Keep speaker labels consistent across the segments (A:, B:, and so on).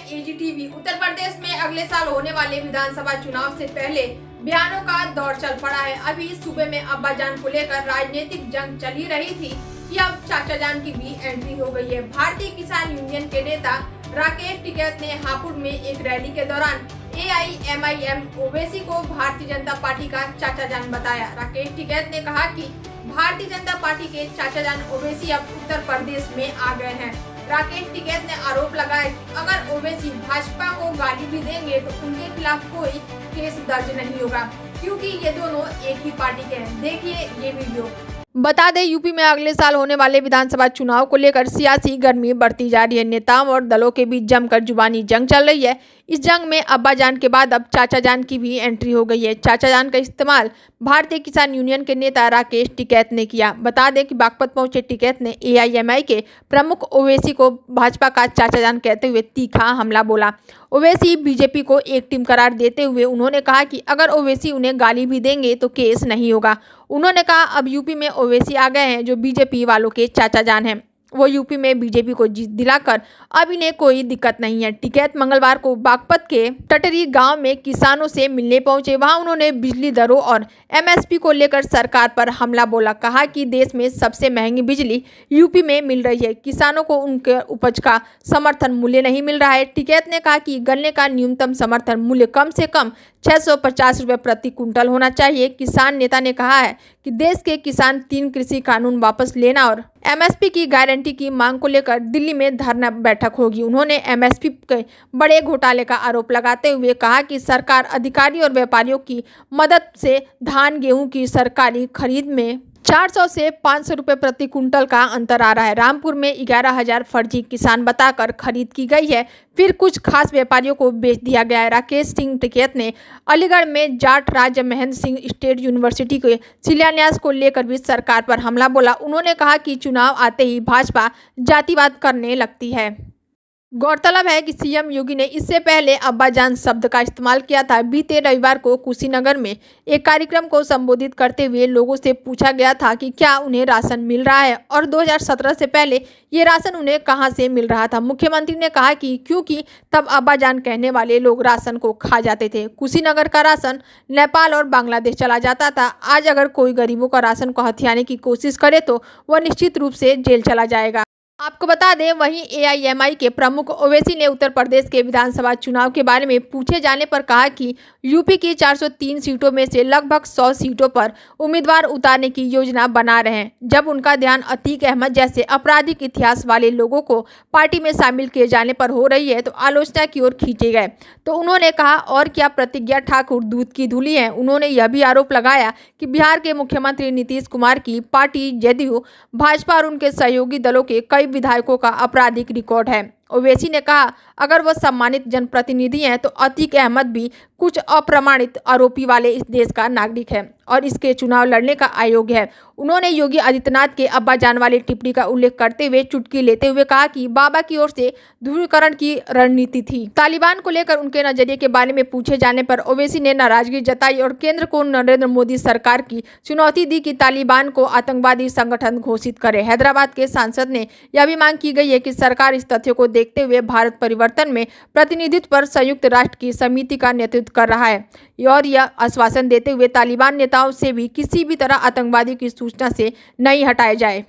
A: एजीटीवी। उत्तर प्रदेश में अगले साल होने वाले विधानसभा चुनाव से पहले बयानों का दौर चल पड़ा है। अभी सूबे में अब्बाजान को लेकर राजनीतिक जंग चल ही रही थी कि अब चाचा जान की भी एंट्री हो गई है। भारतीय किसान यूनियन के नेता राकेश टिकैत ने हापुड़ में एक रैली के दौरान AIMIM ओवैसी को भारतीय जनता पार्टी का चाचा जान बताया। राकेश टिकैत ने कहा कि भारतीय जनता पार्टी के चाचा जान ओवैसी अब उत्तर प्रदेश में आ गए हैं। राकेश टिकैत ने आरोप लगाया कि अगर ओवैसी भाजपा को गाली भी देंगे तो उनके खिलाफ कोई केस दर्ज नहीं होगा, क्योंकि ये दोनों एक ही पार्टी के हैं। देखिए ये वीडियो। बता दें, यूपी में अगले साल होने वाले विधानसभा चुनाव को लेकर सियासी गर्मी बढ़ती जा रही है। नेताओं और दलों के बीच जमकर जुबानी जंग चल रही है। इस जंग में अब्बाजान के बाद अब चाचा जान की भी एंट्री हो गई है। चाचा जान का इस्तेमाल भारतीय किसान यूनियन के नेता राकेश टिकैत ने किया। बता दें कि बागपत पहुंचे टिकैत ने AIMI के प्रमुख ओवैसी को भाजपा का चाचा जान कहते हुए तीखा हमला बोला। ओवैसी बीजेपी को एक टीम करार देते हुए उन्होंने कहा कि अगर ओवैसी उन्हें गाली भी देंगे तो केस नहीं होगा। उन्होंने कहा अब यूपी में ओवैसी आ गए हैं जो बीजेपी वालों के चाचा जान हैं। वो यूपी में बीजेपी को जीत दिलाकर अब इन्हें कोई दिक्कत नहीं है। टिकैत मंगलवार को बागपत के टटरी गांव में किसानों से मिलने पहुंचे। वहां उन्होंने बिजली दरों और MSP को लेकर सरकार पर हमला बोला। कहा कि देश में सबसे महंगी बिजली यूपी में मिल रही है, किसानों को उनके उपज का समर्थन मूल्य नहीं मिल रहा है। टिकैत ने कहा कि गन्ने का न्यूनतम समर्थन मूल्य कम से कम 650 रुपये प्रति कुंटल होना चाहिए। किसान नेता ने कहा है कि देश के किसान 3 कृषि कानून वापस लेना और MSP की गारंटी की मांग को लेकर दिल्ली में धरना बैठक होगी। उन्होंने MSP के बड़े घोटाले का आरोप लगाते हुए कहा कि सरकार अधिकारी और व्यापारियों की मदद से धान गेहूं की सरकारी खरीद में 400 से 500 रुपये प्रति कुंटल का अंतर आ रहा है। रामपुर में 11,000 फर्जी किसान बताकर खरीद की गई है, फिर कुछ खास व्यापारियों को बेच दिया गया है। राकेश सिंह टिकैत ने अलीगढ़ में जाट राज्य महेंद्र सिंह स्टेट यूनिवर्सिटी के शिलान्यास को लेकर भी सरकार पर हमला बोला। उन्होंने कहा कि चुनाव आते ही भाजपा जातिवाद करने लगती है। गौरतलब है कि CM योगी ने इससे पहले अब्बाजान शब्द का इस्तेमाल किया था। बीते रविवार को कुशीनगर में एक कार्यक्रम को संबोधित करते हुए लोगों से पूछा गया था कि क्या उन्हें राशन मिल रहा है और 2017 से पहले ये राशन उन्हें कहां से मिल रहा था। मुख्यमंत्री ने कहा कि क्योंकि तब अब्बाजान कहने वाले लोग राशन को खा जाते थे। कुशीनगर का राशन नेपाल और बांग्लादेश चला जाता था। आज अगर कोई गरीबों का राशन को हथियाने की कोशिश करे तो वह निश्चित रूप से जेल चला जाएगा। आपको बता दें, वहीं AIMI के प्रमुख ओवैसी ने उत्तर प्रदेश के विधानसभा चुनाव के बारे में पूछे जाने पर कहा कि यूपी की 403 सीटों में से लगभग 100 सीटों पर उम्मीदवार उतारने की योजना बना रहे हैं। जब उनका ध्यान अतीक अहमद जैसे आपराधिक इतिहास वाले लोगों को पार्टी में शामिल किए जाने पर हो रही है तो आलोचना की ओर खींचे गए। तो उन्होंने कहा, और क्या प्रज्ञा ठाकुर दूध की धुली हैं। उन्होंने यह भी आरोप लगाया कि बिहार के मुख्यमंत्री नीतीश कुमार की पार्टी जदयू, भाजपा और उनके सहयोगी दलों के कई विधायकों का आपराधिक रिकॉर्ड है। ओवैसी ने कहा, अगर वह सम्मानित जनप्रतिनिधि हैं तो अतीक अहमद भी कुछ अप्रमाणित आरोपी वाले इस देश का नागरिक है और इसके चुनाव लड़ने का अयोग्य है। उन्होंने योगी आदित्यनाथ के अब्बाजान वाली टिप्पणी का उल्लेख करते हुए चुटकी लेते हुए कहा कि बाबा की ओर से ध्रुवीकरण की रणनीति थी। तालिबान को लेकर उनके नजरिए के बारे में पूछे जाने पर ओवैसी ने नाराजगी जताई और केंद्र को नरेंद्र मोदी सरकार की चुनौती दी कि तालिबान को आतंकवादी संगठन घोषित करे। हैदराबाद के सांसद ने यह भी मांग की गई है कि सरकार इस तथ्य को देखते हुए भारत परिवर्तन में प्रतिनिधित्व पर संयुक्त राष्ट्र की समिति का नेतृत्व कर रहा है और यह आश्वासन देते हुए तालिबान नेताओं से भी किसी भी तरह आतंकवादी की सूचना से नहीं हटाए जाए।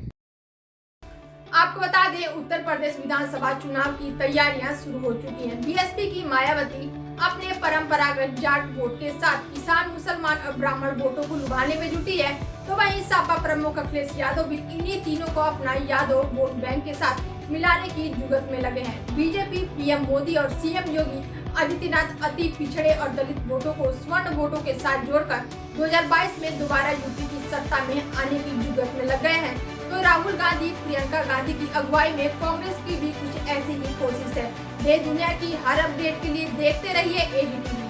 A: आपको बता दें, उत्तर प्रदेश विधानसभा चुनाव की तैयारियां शुरू हो चुकी हैं। BSP की मायावती अपने परंपरागत जाट वोट के साथ किसान, मुसलमान और ब्राह्मण वोटों को लुभाने में जुटी है, तो वहीं सपा प्रमुख अखिलेश यादव भी इन्हीं तीनों को अपना यादव वोट बैंक के साथ मिलाने की जुगत में लगे हैं। बीजेपी, PM मोदी और CM योगी आदित्यनाथ अति पिछड़े और दलित वोटों को स्वर्ण वोटों के साथ जोड़कर 2022 में दोबारा यूपी की सत्ता में आने की जुगत में लग गए हैं। तो राहुल गांधी, प्रियंका गांधी की अगुवाई में कांग्रेस की भी कुछ ऐसी ही कोशिश है। देश दुनिया की हर अपडेट के लिए देखते रहिए AGTV।